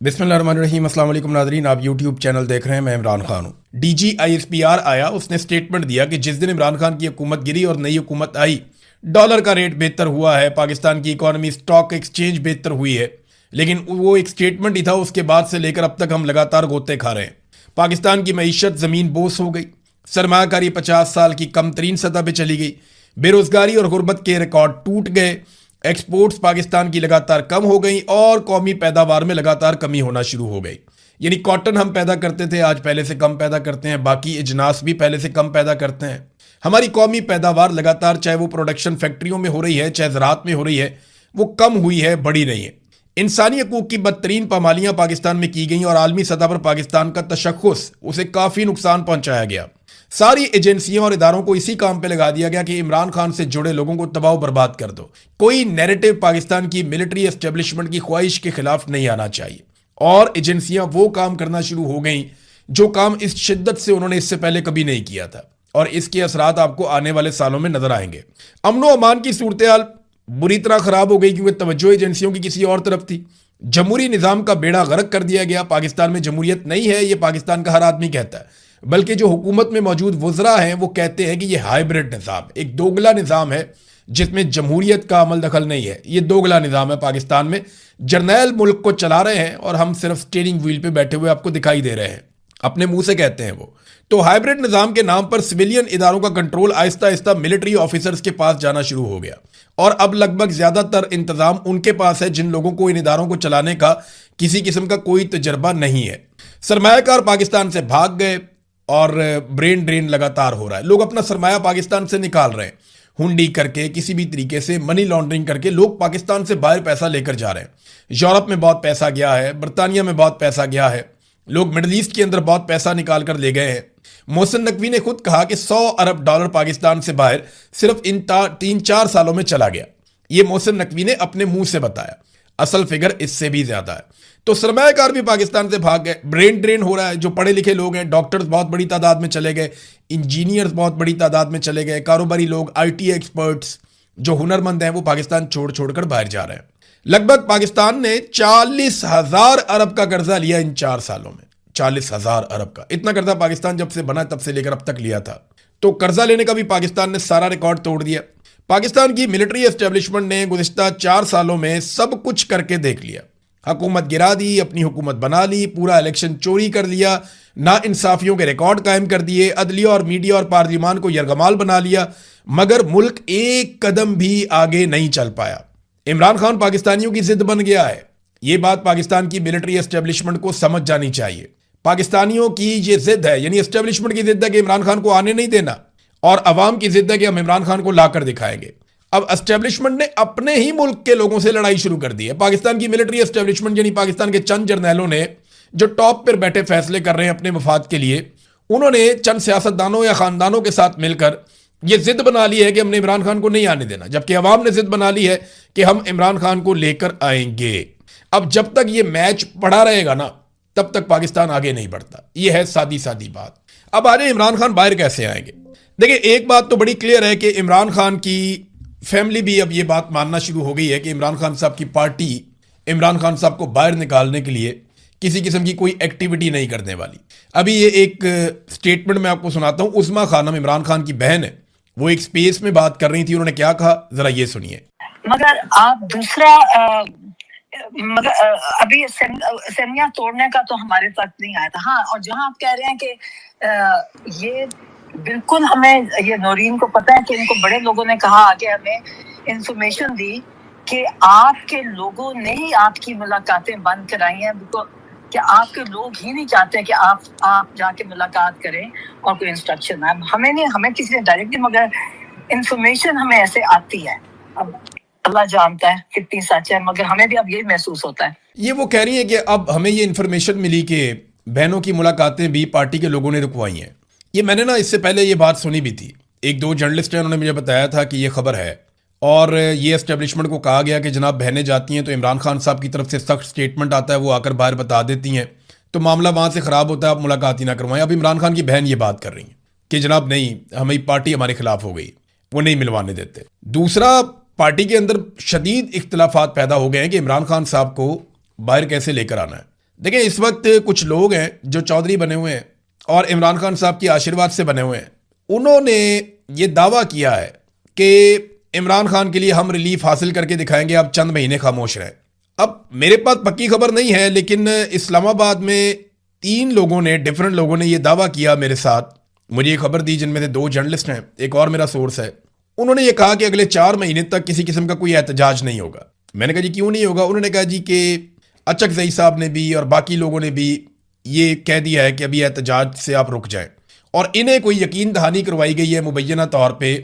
बिस्मिल्लाहिर्रहमानिर्रहीम। अस्सलाम वालेकुम नाज़रीन, आप यूट्यूब चैनल देख रहे हैं। मैं इमरान खान हूँ। DGISPR आया, उसने स्टेटमेंट दिया कि जिस दिन इमरान खान की हुकूमत गिरी और नई हुकूमत आई, डॉलर का रेट बेहतर हुआ है, पाकिस्तान की इकॉनमी, स्टॉक एक्सचेंज बेहतर हुई है। लेकिन वो एक स्टेटमेंट ही था, उसके बाद से लेकर अब तक हम लगातार गोते खा रहे हैं। पाकिस्तान की मईशत ज़मीन बोस हो गई, सरमाकारी 50 साल की कम तरीन सतह पर चली गई, बेरोजगारी और गुर्बत के रिकॉर्ड टूट गए, एक्सपोर्ट्स पाकिस्तान की लगातार कम हो गई और कौमी पैदावार में लगातार कमी होना शुरू हो गई। यानी कॉटन हम पैदा करते थे, आज पहले से कम पैदा करते हैं, बाकी इजनास भी पहले से कम पैदा करते हैं। हमारी कौमी पैदावार लगातार, चाहे वो प्रोडक्शन फैक्ट्रियों में हो रही है, चाहे ज़राअत में हो रही है, वो कम हुई है, बढ़ी नहीं है। इंसानी हकूक की बदतरीन पामालियां पाकिस्तान में की गई और आलमी सतह पर पाकिस्तान का तशख्खुस, उसे काफ़ी नुकसान पहुंचाया गया। सारी एजेंसियों और इदारों को इसी काम पे लगा दिया गया कि इमरान खान से जुड़े लोगों को तबाह बर्बाद कर दो। कोई नैरेटिव पाकिस्तान की मिलिट्री एस्टेब्लिशमेंट की ख्वाहिश के खिलाफ नहीं आना चाहिए। और एजेंसियां वो काम करना शुरू हो गई जो काम इस शिद्दत से उन्होंने इससे पहले कभी नहीं किया था, और इसके असरात आपको आने वाले सालों में नजर आएंगे। अमनो अमान की सूरत हाल बुरी तरह खराब हो गई क्योंकि तवज्जो एजेंसियों की किसी और तरफ थी। जमहूरी निज़ाम का बेड़ा गर्क कर दिया गया। पाकिस्तान में जमहूरियत नहीं है, ये पाकिस्तान का हर आदमी कहता है, बल्कि जो हुकूमत में मौजूद वज़रा हैं वो कहते हैं कि ये हाइब्रिड निज़ाम, एक दोगला निज़ाम है जिसमें जमहूरियत का अमल दखल नहीं है। ये दोगला निज़ाम है। पाकिस्तान में जर्नैल मुल्क को चला रहे हैं और हम सिर्फ स्टीयरिंग व्हील पे बैठे हुए आपको दिखाई दे रहे हैं। अपने मुंह से कहते हैं वो। तो हाइब्रिड निज़ाम के नाम पर सिविलियन इदारों का control Aahista Aahista military officers के पास जाना शुरू हो गया, और अब लगभग ज़्यादातर इंतजाम उनके पास है जिन लोगों को इन इदारों को चलाने का किसी किस्म का कोई तजर्बा नहीं है। सरमायाकार पाकिस्तान से भाग गए और ब्रेन ड्रेन लगातार हो रहा है। लोग अपना सरमाया पाकिस्तान से निकाल रहे हैं, हुंडी करके, किसी भी तरीके से मनी लॉन्ड्रिंग करके लोग पाकिस्तान से बाहर पैसा लेकर जा रहे हैं। यूरोप में बहुत पैसा गया है, बरतानिया में बहुत पैसा गया है, लोग मिडल ईस्ट के अंदर बहुत पैसा निकाल कर ले गए हैं। मोहसिन नकवी ने खुद कहा कि $100 अरब पाकिस्तान से बाहर सिर्फ इन 3-4 सालों में चला गया। ये मोहसिन नकवी ने अपने मुंह से बताया। असल फिगर इससे भी ज्यादा है। तो सरमायाकार भी पाकिस्तान से भाग गए, ब्रेन ड्रेन हो रहा है। जो पढ़े लिखे लोग हैं, डॉक्टर्स बहुत बड़ी तादाद में चले गए, इंजीनियर्स बहुत बड़ी तादाद में चले गए, कारोबारी लोग, IT एक्सपर्ट्स, जो हुनरमंद हैं, वो पाकिस्तान छोड़ छोड़कर बाहर जा रहे हैं। लगभग पाकिस्तान ने 40,000 अरब का कर्जा लिया इन 4 सालों में। 40,000 अरब का, इतना कर्जा पाकिस्तान जब से बना तब से लेकर अब तक लिया था। तो कर्जा लेने का भी पाकिस्तान ने सारा रिकॉर्ड तोड़ दिया। पाकिस्तान की मिलिट्री एस्टेब्लिशमेंट ने गुज़िश्ता 4 सालों में सब कुछ करके देख लिया। हुकूमत गिरा दी, अपनी हुकूमत बना ली, पूरा इलेक्शन चोरी कर लिया, ना इंसाफियों के रिकॉर्ड कायम कर दिए, अदलिया और मीडिया और पार्लियामान को यरगमाल बना लिया, मगर मुल्क एक कदम भी आगे नहीं चल पाया। इमरान खान पाकिस्तानियों की जिद बन गया है। ये बात पाकिस्तान की मिलिट्री एस्टेब्लिशमेंट को समझ जानी चाहिए। पाकिस्तानियों की ये जिद है, यानी एस्टेब्लिशमेंट की जिद है कि इमरान खान को आने नहीं देना, और अवाम की जिद है कि हम इमरान खान को लाकर दिखाएंगे। अब एस्टेब्लिशमेंट ने अपने ही मुल्क के लोगों से लड़ाई शुरू कर दी है। पाकिस्तान की मिलिट्री एस्टेब्लिशमेंट यानी पाकिस्तान के चंद जर्नैलों ने, जो टॉप पर बैठे फैसले कर रहे हैं अपने मफाद के लिए, उन्होंने चंद सियासतदानों या खानदानों के साथ मिलकर यह जिद बना ली है कि हमने इमरान खान को नहीं आने देना, जबकि अवाम ने जिद बना ली है कि हम इमरान खान को लेकर आएंगे। अब जब तक यह मैच पड़ा रहेगा ना, तब तक पाकिस्तान आगे नहीं बढ़ता। यह है सादी सादी बात। अब आने इमरान खान बाहर कैसे आएंगे? देखिए, एक बात तो बड़ी क्लियर है कि इमरान खान की फैमिली भी अब ये बात मानना शुरू हो गई है कि इमरान खान साहब की पार्टी इमरान खान साहब को बाहर निकालने के लिए किसी किस्म की कोई एक्टिविटी नहीं करने वाली। अभी ये एक स्टेटमेंट मैं आपको सुनाता हूं। उस्मा खानम इमरान खान की बहन है, वो एक स्पेस में बात कर रही थी। उन्होंने क्या कहा, जरा ये सुनिए। मगर आप दूसरा अभी सेमिया तोड़ने का तो हमारे तक नहीं आया था। हाँ, और जहां आप कह रहे हैं कि ये बिल्कुल हमें, ये नौरीन को पता है कि इनको बड़े लोगों ने कहा आगे, हमें इंफॉर्मेशन दी कि आपके लोगों ने ही आपकी मुलाकातें बंद कराई हैं, कि आपके लोग ही नहीं चाहते कि आप जाके मुलाकात करें और कोई इंस्ट्रक्शन है। हमें नहीं, हमें किसी ने डायरेक्टली, मगर इंफॉर्मेशन हमें ऐसे आती है। अब अल्लाह जानता है कितनी सच है, मगर हमें भी अब यही महसूस होता है। ये वो कह रही है कि अब हमें ये इंफॉर्मेशन मिली कि बहनों की मुलाकातें भी पार्टी के लोगों ने रुकवाई हैं। ये मैंने ना इससे पहले ये बात सुनी भी थी। 1-2 जर्नलिस्ट हैं, उन्होंने मुझे बताया था कि ये खबर है, और ये एस्टेब्लिशमेंट को कहा गया कि जनाब बहनें जाती हैं तो इमरान खान साहब की तरफ से सख्त स्टेटमेंट आता है, वो आकर बाहर बता देती हैं, तो मामला वहाँ से ख़राब होता है, आप मुलाकात ही ना करवाएं। अब इमरान खान की बहन ये बात कर रही हैं कि जनाब नहीं, हमें पार्टी हमारे खिलाफ हो गई, वो नहीं मिलवाने देते। दूसरा, पार्टी के अंदर शदीद इख्तलाफात पैदा हो गए हैं कि इमरान खान साहब को बाहर कैसे लेकर आना है। देखिए, इस वक्त कुछ लोग हैं जो चौधरी बने हुए हैं और इमरान खान साहब के आशीर्वाद से बने हुए हैं। उन्होंने ये दावा किया है कि इमरान खान के लिए हम रिलीफ हासिल करके दिखाएंगे, आप चंद महीने खामोश रहें। अब मेरे पास पक्की खबर नहीं है, लेकिन इस्लामाबाद में 3 लोगों ने, डिफरेंट लोगों ने ये दावा किया मेरे साथ, मुझे ये खबर दी, जिनमें से 2 जर्नलिस्ट हैं, एक और मेरा सोर्स है। उन्होंने ये कहा कि अगले 4 महीने तक किसी किस्म का कोई एहतजाज नहीं होगा। मैंने कहा जी क्यों नहीं होगा? उन्होंने कहा जी कि अचकजई साहब ने भी और बाकी लोगों ने भी ये कह दिया है कि अभी एहतजाज से आप रुक जाएं, और इन्हें कोई यकीन दहानी करवाई गई है मुबैना तौर पे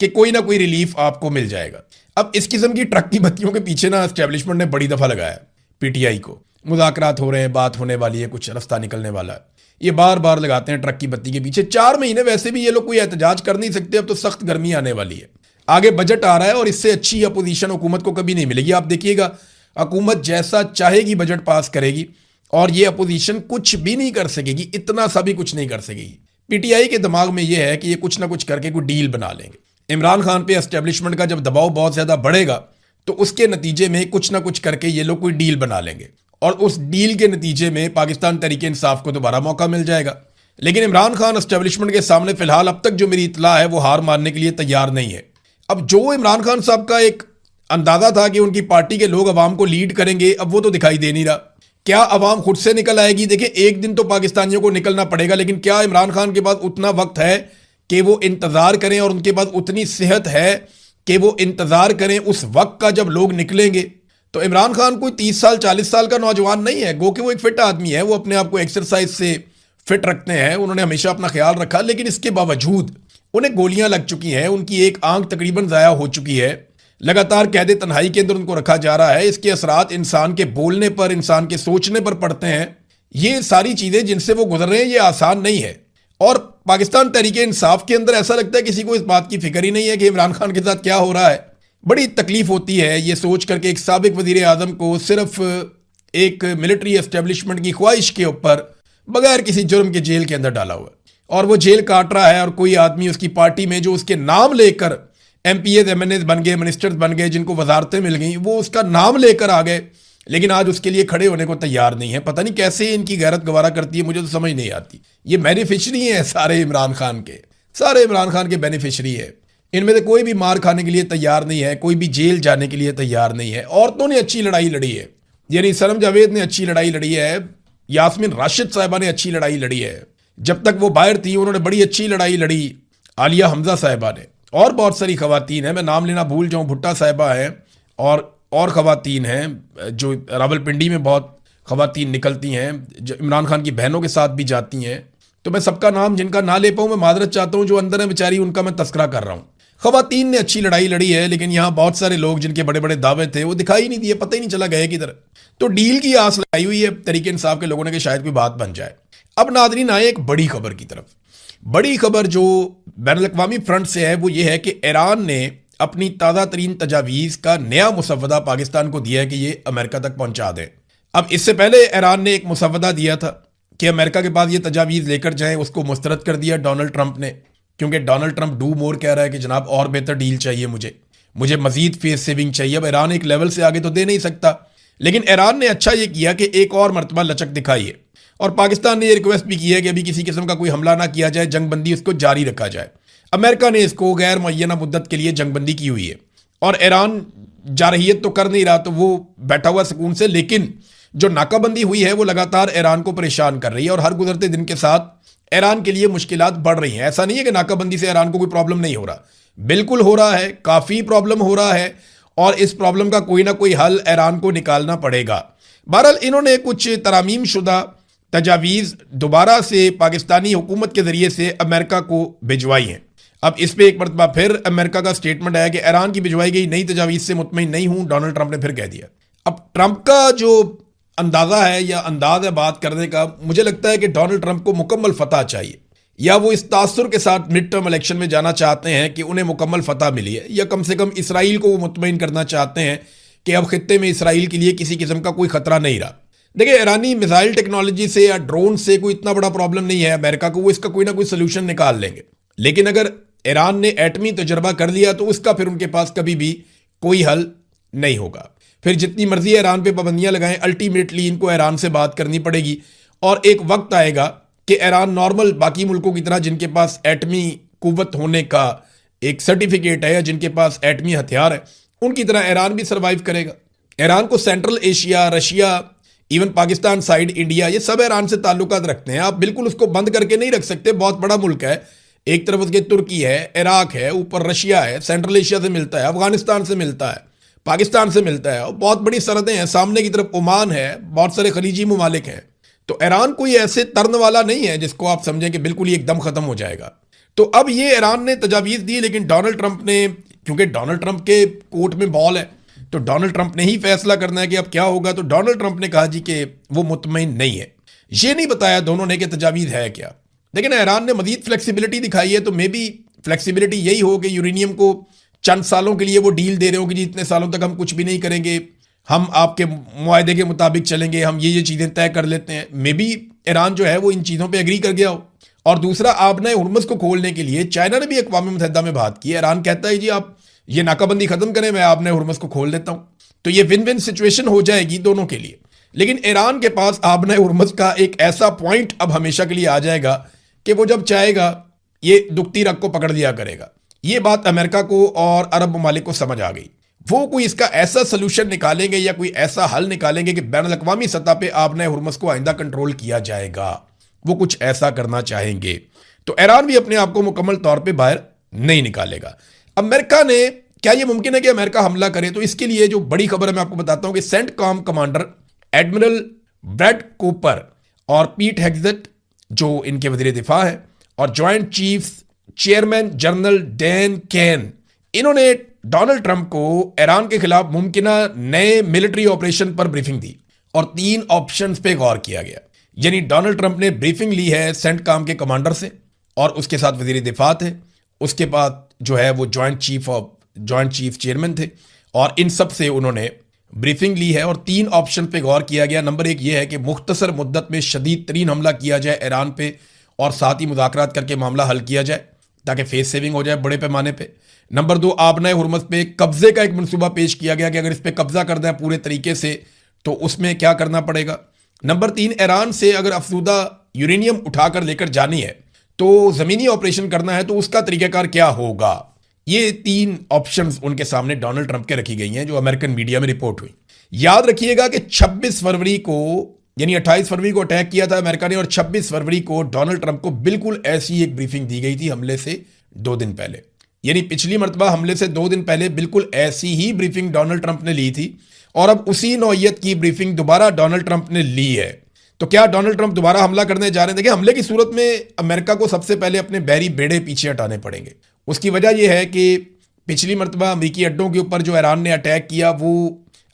कि कोई ना कोई रिलीफ आपको मिल जाएगा। अब इस किस्म की ट्रक की बत्तियों के पीछे ना एस्टेब्लिशमेंट ने बड़ी दफा लगाया पीटीआई को, मुज़ाकरात हो रहे हैं, बात होने वाली है, कुछ रास्ता निकलने वाला है, ये बार बार लगाते हैं ट्रक की बत्ती के पीछे। 4 महीने वैसे भी ये लोग कोई एहतजाज कर नहीं सकते, अब तो सख्त गर्मी आने वाली है, आगे बजट आ रहा है और इससे अच्छी अपोजिशन हुकूमत को कभी नहीं मिलेगी। आप देखिएगा, हुकूमत जैसा चाहेगी बजट पास करेगी और ये अपोजिशन कुछ भी नहीं कर सकेगी, इतना सा भी कुछ नहीं कर सकेगी। पीटीआई के दिमाग में ये है कि ये कुछ ना कुछ करके कोई डील बना लेंगे। इमरान खान पे एस्टेब्लिशमेंट का जब दबाव बहुत ज्यादा बढ़ेगा तो उसके नतीजे में कुछ ना कुछ करके ये लोग कोई डील बना लेंगे और उस डील के नतीजे में पाकिस्तान तहरीक इंसाफ को दोबारा मौका मिल जाएगा। लेकिन इमरान खान एस्टेब्लिशमेंट के सामने फिलहाल अब तक जो मेरी इत्तला है वो हार मानने के लिए तैयार नहीं है। अब जो इमरान खान साहब का एक अंदाजा था कि उनकी पार्टी के लोग अवाम को लीड करेंगे, अब वो तो दिखाई दे नहीं रहा। क्या अवाम खुद से निकल आएगी? देखिए, एक दिन तो पाकिस्तानियों को निकलना पड़ेगा, लेकिन क्या इमरान खान के पास उतना वक्त है कि वो इंतजार करें और उनके पास उतनी सेहत है कि वो इंतजार करें उस वक्त का जब लोग निकलेंगे? तो इमरान खान कोई 30 साल 40 साल का नौजवान नहीं है, गो कि वो एक फिट आदमी है, वो अपने आप को एक्सरसाइज से फिट रखते हैं, उन्होंने हमेशा अपना ख्याल रखा, लेकिन इसके बावजूद उन्हें गोलियां लग चुकी हैं, उनकी एक आंख तकरीबन ज़ाया हो चुकी है, लगातार कैद तन्हाई के अंदर उनको रखा जा रहा है। इसके असरात इंसान के बोलने पर, इंसान के सोचने पर पड़ते हैं। ये सारी चीज़ें जिनसे वो गुजर रहे हैं ये आसान नहीं है। और पाकिस्तान तहरीक इंसाफ के अंदर ऐसा लगता है किसी को इस बात की फिक्र ही नहीं है कि इमरान खान के साथ क्या हो रहा है। बड़ी तकलीफ होती है ये सोच करके एक साबिक वजीर आजम को सिर्फ एक मिलिट्री एस्टेब्लिशमेंट की ख्वाहिश के ऊपर बगैर किसी जुर्म के जेल के अंदर डाला हुआ, और वो जेल काट रहा है, और कोई आदमी उसकी पार्टी में जो उसके नाम लेकर MPs MNAs बन गए, मिनिस्टर्स बन गए, जिनको वजारतें मिल गई, वो उसका नाम लेकर आ गए, लेकिन आज उसके लिए खड़े होने को तैयार नहीं है। पता नहीं कैसे इनकी गैरत गवारा करती है, मुझे तो समझ नहीं आती। ये बेनिफिशरी है सारे इमरान खान के, सारे इमरान खान के बेनिफिशरी है। इनमें से कोई भी मार खाने के लिए तैयार नहीं है, कोई भी जेल जाने के लिए तैयार नहीं है। औरतों ने अच्छी लड़ाई लड़ी है, यानी सनम जावेद ने अच्छी लड़ाई लड़ी है, यास्मीन राशिद साहिबा ने अच्छी लड़ाई लड़ी है, जब तक वो बाहर थी उन्होंने बड़ी अच्छी लड़ाई लड़ी, आलिया हमजा साहिबा ने, और बहुत सारी खवातीन हैं, मैं नाम लेना भूल जाऊं, भुट्टा साहिबा हैं, और खवातीन हैं जो रावलपिंडी में बहुत खवातीन निकलती हैं, जो इमरान खान की बहनों के साथ भी जाती हैं। तो मैं सबका नाम जिनका ना ले पाऊँ मैं मादरत चाहता हूँ, जो अंदर है बेचारी उनका मैं तस्करा कर रहा हूँ। खवातीन ने अच्छी लड़ाई लड़ी है, लेकिन यहाँ बहुत सारे लोग जिनके बड़े बड़े दावे थे वो दिखाई नहीं दिए, पता ही नहीं चला गए किधर। तो डील की आस लगाई हुई है तहरीक इंसाफ के लोगों ने कि शायद कोई बात बन जाए। अब नादरीन आए एक बड़ी खबर की तरफ। बड़ी खबर जो बैनुल-अक़वामी फ्रंट से है वो ये है कि ईरान ने अपनी ताज़ा तरीन तजावीज़ का नया मुसव्वदा पाकिस्तान को दिया है कि ये अमेरिका तक पहुंचा दें। अब इससे पहले ईरान ने एक मुसव्वदा दिया था कि अमेरिका के पास ये तजावीज़ लेकर जाएं, उसको मुस्तरद कर दिया डोनाल्ड ट्रंप ने, क्योंकि डोनाल्ड ट्रंप डू मोर कह रहा है कि जनाब और बेहतर डील चाहिए, मुझे मजीद फेस सेविंग चाहिए। अब ईरान एक लेवल से आगे तो दे नहीं सकता, लेकिन ईरान ने अच्छा ये किया कि एक और मरतबा लचक दिखाई है, और पाकिस्तान ने ये रिक्वेस्ट भी की है कि अभी किसी किस्म का कोई हमला ना किया जाए, जंगबंदी उसको जारी रखा जाए। अमेरिका ने इसको गैर मुअय्यना मुद्दत के लिए जंगबंदी की हुई है, और ईरान जारहियत तो कर नहीं रहा, तो वो बैठा हुआ सुकून से, लेकिन जो नाकाबंदी हुई है वो लगातार ईरान को परेशान कर रही है, और हर गुजरते दिन के साथ ईरान के लिए मुश्किलात बढ़ रही हैं। ऐसा नहीं है कि नाकाबंदी से ईरान को कोई प्रॉब्लम नहीं हो रहा, बिल्कुल हो रहा है, काफ़ी प्रॉब्लम हो रहा है, और इस प्रॉब्लम का कोई ना कोई हल ईरान को निकालना पड़ेगा। बहरहाल इन्होंने कुछ तरामीम शुदा तजावीज़ दोबारा से पाकिस्तानी हुकूमत के ज़रिए से अमेरिका को भिजवाई हैं। अब इस पर एक मरतबा फिर अमेरिका का स्टेटमेंट आया कि ईरान की भिजवाई गई नई तजावीज़ से मुतमईन नहीं हूं, डोनाल्ड ट्रंप ने फिर कह दिया। अब ट्रंप का जो अंदाज़ा है या अंदाज़ है बात करने का, मुझे लगता है कि डोनाल्ड ट्रंप को मुकम्मल फतह चाहिए, या वो इस तासुर के साथ मिड टर्म इलेक्शन में जाना चाहते हैं कि उन्हें मुकम्मल फतह मिली है, या कम से कम इसराइल को वो मुतमईन करना चाहते हैं कि अब खित्ते में इसराइल के लिए किसी किस्म का कोई खतरा नहीं रहा। देखिए, ईरानी मिसाइल टेक्नोलॉजी से या ड्रोन से कोई इतना बड़ा प्रॉब्लम नहीं है अमेरिका को, वो इसका कोई ना कोई सोल्यूशन निकाल लेंगे। लेकिन अगर ईरान ने एटमी तजर्बा कर लिया तो उसका फिर उनके पास कभी भी कोई हल नहीं होगा। फिर जितनी मर्जी ईरान पे पाबंदियां लगाएं, अल्टीमेटली इनको ईरान से बात करनी पड़ेगी। और एक वक्त आएगा कि ईरान नॉर्मल बाकी मुल्कों की तरह जिनके पास एटमी कुव्वत होने का एक सर्टिफिकेट है या जिनके पास एटमी हथियार है, उनकी तरह ईरान भी सर्वाइव करेगा। ईरान को central Asia, Russia, even Pakistan side, India, ये सब ईरान से ताल्लुकात रखते हैं। आप बिल्कुल उसको बंद करके नहीं रख सकते। बहुत बड़ा मुल्क है, एक तरफ उसके तुर्की है, इराक है, ऊपर रशिया है, सेंट्रल एशिया से मिलता है, अफगानिस्तान से मिलता है, पाकिस्तान से मिलता है, और बहुत बड़ी सरहदें हैं। सामने की तरफ ओमान है, बहुत सारे खलीजी ममालिक हैं। तो ईरान कोई ऐसे तर्न वाला नहीं है जिसको आप समझें कि बिल्कुल ही एकदम खत्म हो जाएगा। तो अब ये ईरान ने तजावीज़ दी, लेकिन डोनाल्ड ट्रंप ने, क्योंकि डोनाल्ड ट्रंप के कोर्ट में बॉल है, तो डोनाल्ड ट्रंप ने ही फैसला करना है कि अब क्या होगा। तो डोनाल्ड ट्रंप ने कहा जी कि वो मुतमईन नहीं है। ये नहीं बताया दोनों ने कि तजावीज़ है क्या, लेकिन ईरान ने मजीद फ्लेक्सिबिलिटी दिखाई है। तो मे बी फ्लेक्सिबिलिटी यही हो कि यूरेनियम को चंद सालों के लिए वो डील दे रहे हो कि जी इतने सालों तक हम कुछ भी नहीं करेंगे, हम आपके मुआहदे के मुताबिक चलेंगे, हम ये चीज़ें तय कर लेते हैं। मे बी ईरान जो है वो इन चीज़ों पर एग्री कर गया हो। और दूसरा, आबना हुर्मुज़ को खोलने के लिए चाइना ने भी अक़वाम मुत्तहिदा में बात की है। ईरान कहता है जी आप ये नाकाबंदी खत्म करें, मैं आबना हुर्मुज़ को खोल देता हूं। तो ये विन विन सिचुएशन हो जाएगी दोनों के लिए। लेकिन ईरान के पास आबना हुर्मुज़ का एक ऐसा पॉइंट अब हमेशा के लिए आ जाएगा कि वो जब चाहेगा ये दुखती रग को पकड़ लिया करेगा। ये बात अमेरिका को और अरब ममालिक को समझ आ गई। वो कोई इसका ऐसा सोल्यूशन निकालेंगे या कोई ऐसा हल निकालेंगे कि बैन अल-अक़वामी सतह पे आबना हुर्मुज़ को आइंदा कंट्रोल किया जाएगा। वो कुछ ऐसा करना चाहेंगे। तो ईरान भी अपने आप को मुकम्मल तौर पे बाहर नहीं निकालेगा। अमेरिका ने, क्या ये मुमकिन है कि अमेरिका हमला करे? तो इसके लिए जो बड़ी खबर है मैं आपको बताता हूं कि CENTCOM commander admiral Brad Cooper और पीट हेग्सेट, जो इनके वजीर दिफा है, और joint chiefs chairman general Dan Caine, इन्होंने डोनाल्ड ट्रंप को ईरान के खिलाफ मुमकिना नए मिलिट्री ऑपरेशन पर ब्रीफिंग दी और 3 ऑप्शंस पे गौर किया गया। यानी डोनाल्ड ट्रंप ने ब्रीफिंग ली है सेंटकॉम के कमांडर से, और उसके साथ वजीर दिफा थे, उसके बाद जो है वो जॉइंट चीफ चेयरमैन थे, और इन सब से उन्होंने ब्रीफिंग ली है और 3 ऑप्शन पे गौर किया गया। नंबर 1 ये है कि मुख्तसर मुद्दत में शदीद तरीन हमला किया जाए ईरान पे, और साथ ही मुज़ाकरात करके मामला हल किया जाए ताकि फेस सेविंग हो जाए बड़े पैमाने पे। नंबर 2, आबना हुर्मुज़ पे कब्जे का एक मनसूबा पेश किया गया कि अगर इस पे कब्जा कर दें पूरे तरीके से तो उसमें क्या करना पड़ेगा। नंबर 3, ईरान से अगर अफसूदा यूरेनियम उठाकर लेकर जानी है तो ज़मीनी ऑपरेशन करना है तो उसका तरीक़ाकार क्या होगा। ये 3 ऑप्शंस उनके सामने डोनाल्ड ट्रंप के रखी गई हैं, जो अमेरिकन मीडिया में रिपोर्ट हुई। याद रखिएगा कि 26 फरवरी को, यानी 28 फरवरी को अटैक किया था अमेरिका ने, और 26 फरवरी को डोनाल्ड ट्रंप को बिल्कुल ऐसी एक ब्रीफिंग दी गई थी हमले से 2 दिन पहले। यानी पिछली मरतबा हमले से 2 दिन पहले बिल्कुल ऐसी ही ब्रीफिंग डोनाल्ड ट्रंप ने ली थी, और अब उसी नौइयत की ब्रीफिंग दोबारा डोनाल्ड ट्रंप ने ली है। तो क्या डोनाल्ड ट्रंप दोबारा हमला करने जा रहे हैं? देखिए, हमले की सूरत में अमेरिका को सबसे पहले अपने बहरी बेड़े पीछे हटाने पड़ेंगे। उसकी वजह यह है कि पिछली मरतबा अमेरिकी अड्डों के ऊपर जो ईरान ने अटैक किया वो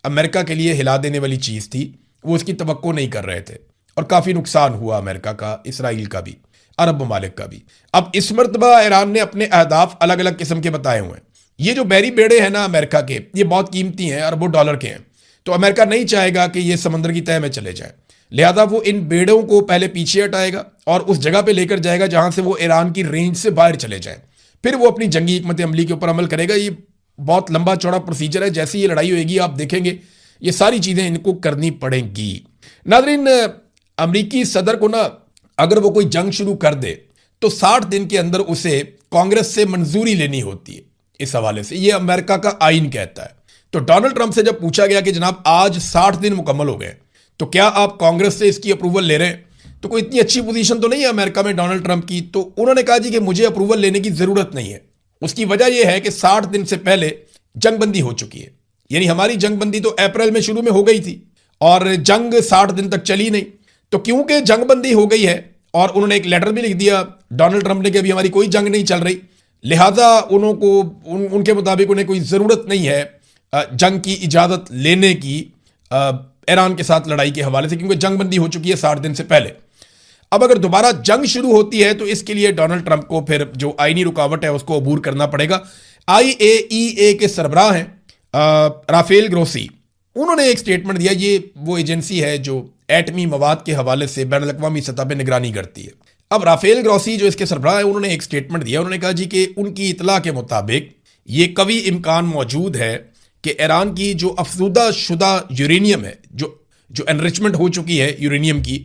अमेरिका के लिए हिला देने वाली चीज़ थी, वो उसकी तवक्को नहीं कर रहे थे, और काफ़ी नुकसान हुआ अमेरिका का, इसराइल का भी, अरब ममालिक का भी। अब इस मरतबा ईरान ने अपने अहदाफ अलग अलग किस्म के बताए हुए हैं। ये जो बहरी बेड़े हैं ना अमेरिका के, ये बहुत कीमती हैं, अरबों डॉलर के हैं। तो अमेरिका नहीं चाहेगा कि ये समंदर की तह में चले जाए, लिहाजा वो इन बेड़ों को पहले पीछे हटाएगा और उस जगह पे लेकर जाएगा जहां से वो ईरान की रेंज से बाहर चले जाए। फिर वो अपनी जंगी हिकमत अमली के ऊपर अमल करेगा। ये बहुत लंबा चौड़ा प्रोसीजर है। जैसे ये लड़ाई होगी आप देखेंगे ये सारी चीज़ें इनको करनी पड़ेंगी। नाज़रीन, अमरीकी सदर को ना अगर वो कोई जंग शुरू कर दे तो 60 दिन के अंदर उसे कांग्रेस से मंजूरी लेनी होती है। इस हवाले से ये अमेरिका का आइन कहता है। तो डोनाल्ड ट्रंप से जब पूछा गया कि जनाब आज 60 दिन मुकम्मल हो गए तो क्या आप कांग्रेस से इसकी अप्रूवल ले रहे हैं, तो कोई इतनी अच्छी पोजीशन तो नहीं है अमेरिका में डोनाल्ड ट्रंप की। तो उन्होंने कहा जी कि मुझे अप्रूवल लेने की जरूरत नहीं है। उसकी वजह यह है कि 60 दिन से पहले जंगबंदी हो चुकी है। यानी हमारी जंगबंदी तो अप्रैल में शुरू में हो गई थी और जंग 60 दिन तक चली नहीं। तो क्योंकि जंगबंदी हो गई है और उन्होंने एक लेटर भी लिख दिया डोनाल्ड ट्रंप ने कि अभी हमारी कोई जंग नहीं चल रही, लिहाजा उनके मुताबिक उन्हें कोई ज़रूरत नहीं है जंग की इजाज़त लेने की ईरान के साथ लड़ाई के हवाले से, क्योंकि जंगबंदी हो चुकी है 60 दिन से पहले। अब अगर दोबारा जंग शुरू होती है तो इसके लिए डोनाल्ड ट्रंप को फिर जो आईनी रुकावट है उसको अबूर करना पड़ेगा। IAEA के सरबराह हैं राफेल ग्रोसी, उन्होंने एक स्टेटमेंट दिया। ये वो एजेंसी है जो एटमी मवाद के हवाले से बैन अल-अक़वामी सतह पर निगरानी करती है। अब राफेल ग्रोसी जो इसके सरबराह है उन्होंने एक स्टेटमेंट दिया। उन्होंने कहा जी कि उनकी इतला के मुताबिक ये कवी इम्कान मौजूद है कि ईरान की जो अफजूदा शुदा यूरेनियम है, जो एनरिचमेंट हो चुकी है यूरेनियम की,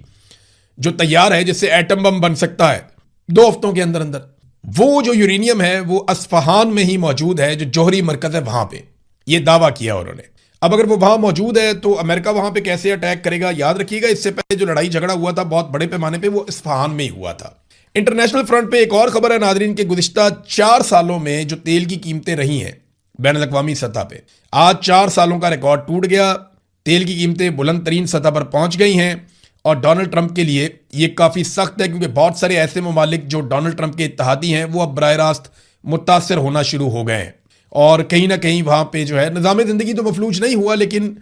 जो तैयार है, जिससे एटम बम बन सकता है 2 हफ्तों के अंदर अंदर, वो जो यूरेनियम है वो अस्फहान में ही मौजूद है, जो जौहरी मरकज है वहां पे। ये दावा किया उन्होंने। अब अगर वो वहां मौजूद है तो अमेरिका वहां पे कैसे अटैक करेगा? याद रखिएगा, इससे पहले जो लड़ाई झगड़ा हुआ था बहुत बड़े पैमाने पे, वो इस्फहान में ही हुआ था। इंटरनेशनल फ्रंट पे एक और खबर है नाजरीन के गुज़िश्ता 4 सालों में जो तेल की कीमतें रही हैं बैन अल-अक़वामी सतह पे, आज 4 सालों का रिकॉर्ड टूट गया। तेल की कीमतें बुलंद तरीन सतह पर पहुंच गई हैं और डोनाल्ड ट्रंप के लिए ये काफ़ी सख्त है, क्योंकि बहुत सारे ऐसे ममालिक जो डोनाल्ड ट्रंप के इत्तेहादी हैं वो अब बराह रास्त मुतासर होना शुरू हो गए हैं। और कहीं ना कहीं वहाँ पे जो है निज़ाम ज़िंदगी तो मफलूज नहीं हुआ, लेकिन